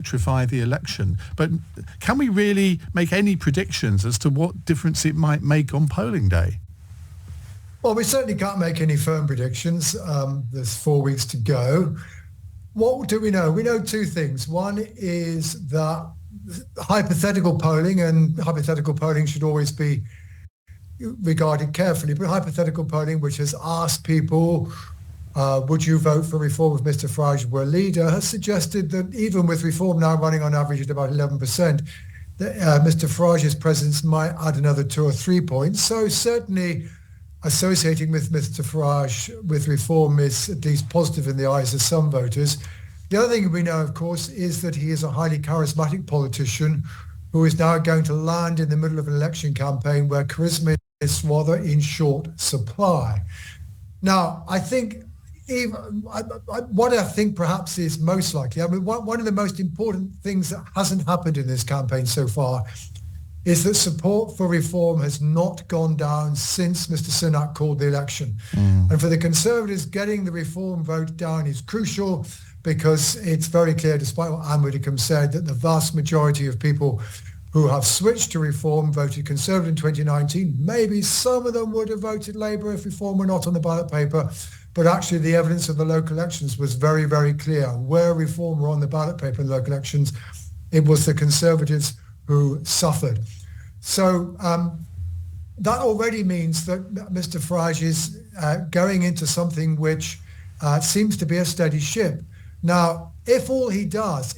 electrify the election. But can we really make any predictions as to what difference it might make on polling day? Well, we certainly can't make any firm predictions. There's 4 weeks to go. What do we know? We know two things. One is that hypothetical polling, and hypothetical polling should always be regarded carefully, but hypothetical polling, which has asked people, would you vote for reform if Mr. Farage were leader, has suggested that even with reform now running on average at about 11%, that, Mr. Farage's presence might add another 2 or 3 points. So certainly associating with Mr. Farage with reform is at least positive in the eyes of some voters. The other thing we know, of course, is that he is a highly charismatic politician who is now going to land in the middle of an election campaign where charisma is rather in short supply. Now, I think what I think perhaps is most likely, I mean, one of the most important things that hasn't happened in this campaign so far is that support for reform has not gone down since Mr. Sunak called the election. And for the Conservatives, getting the reform vote down is crucial because it's very clear, despite what Anne Widdecombe said, that the vast majority of people who have switched to reform voted Conservative in 2019. Maybe some of them would have voted Labour if reform were not on the ballot paper. But actually, the evidence of the local elections was very, very clear. Where reform were on the ballot paper in the local elections, it was the Conservatives who suffered. So that already means that Mr. Farage is going into something which seems to be a steady ship. Now, if all he does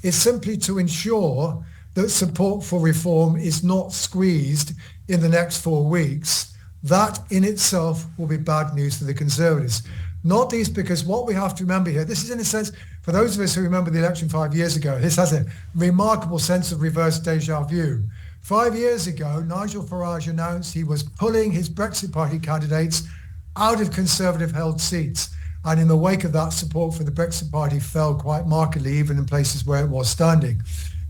is simply to ensure that support for reform is not squeezed in the next 4 weeks, that in itself will be bad news for the Conservatives. Not least because what we have to remember here, this is in a sense, for those of us who remember the election 5 years ago, this has a remarkable sense of reverse deja vu. 5 years ago, Nigel Farage announced he was pulling his Brexit Party candidates out of Conservative-held seats. And in the wake of that, support for the Brexit Party fell quite markedly, even in places where it was standing.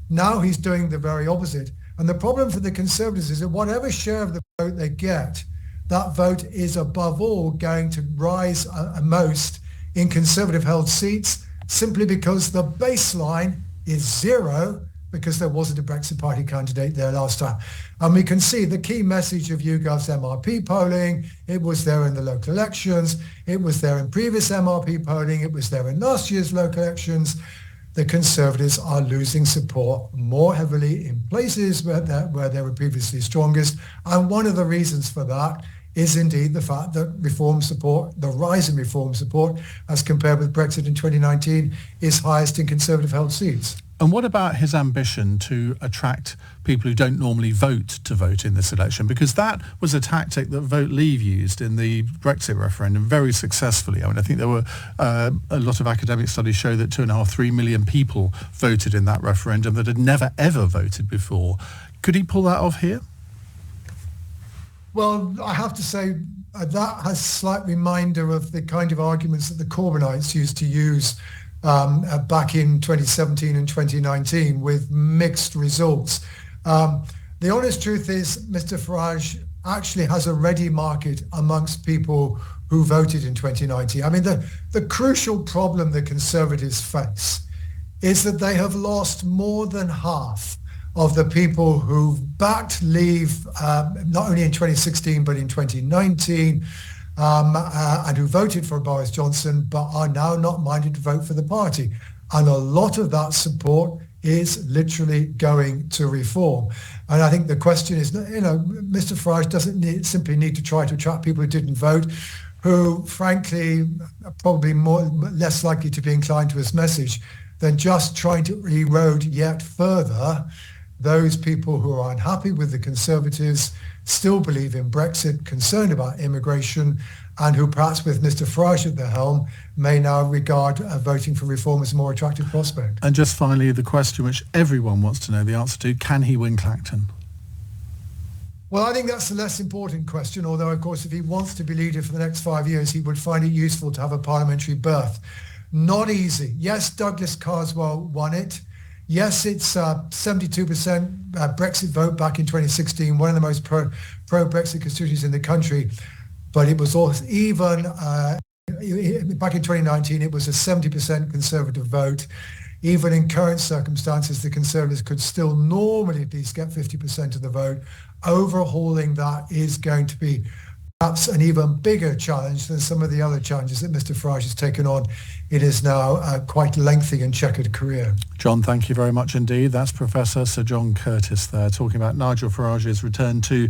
Now he's doing the very opposite. And the problem for the Conservatives is that whatever share of the vote they get, that vote is above all going to rise most in Conservative-held seats simply because the baseline is zero because there wasn't a Brexit Party candidate there last time. And we can see the key message of YouGov's MRP polling. It was there in the local elections. It was there in previous MRP polling. It was there in last year's local elections. The Conservatives are losing support more heavily in places where they were previously strongest. And one of the reasons for that is indeed the fact that reform support, the rise in reform support, as compared with Brexit in 2019, is highest in Conservative-held seats. And what about his ambition to attract people who don't normally vote to vote in this election? Because that was a tactic that Vote Leave used in the Brexit referendum very successfully. I mean, I think there were a lot of academic studies show that 2.5–3 million people voted in that referendum that had never, ever voted before. Could he pull that off here? Well, I have to say that has a slight reminder of the kind of arguments that the Corbynites used to use back in 2017 and 2019 with mixed results. The honest truth is Mr. Farage actually has a ready market amongst people who voted in 2019. I mean, the crucial problem the Conservatives face is that they have lost more than half of the people who backed Leave not only in 2016 but in 2019 and who voted for Boris Johnson but are now not minded to vote for the party. And a lot of that support is literally going to reform. And I think the question is, Mr. Farage doesn't simply need to try to attract people who didn't vote, who frankly are probably less likely to be inclined to his message than just trying to erode yet further those people who are unhappy with the Conservatives, still believe in Brexit, concerned about immigration, and who perhaps with Mr. Farage at the helm may now regard voting for reform as a more attractive prospect. And just finally, the question which everyone wants to know the answer to, can he win Clacton? Well, I think that's the less important question, although, of course, if he wants to be leader for the next 5 years, he would find it useful to have a parliamentary berth. Not easy. Yes, Douglas Carswell won it. Yes, it's 72% Brexit vote back in 2016, one of the most pro-Brexit constituencies in the country. But it was also even, back in 2019, it was a 70% Conservative vote. even in current circumstances, the Conservatives could still normally at least get 50% of the vote. Overhauling that is going to be perhaps an even bigger challenge than some of the other challenges that Mr Farage has taken on in his now quite lengthy and checkered career. John, thank you very much indeed. That's Professor Sir John Curtice there talking about Nigel Farage's return to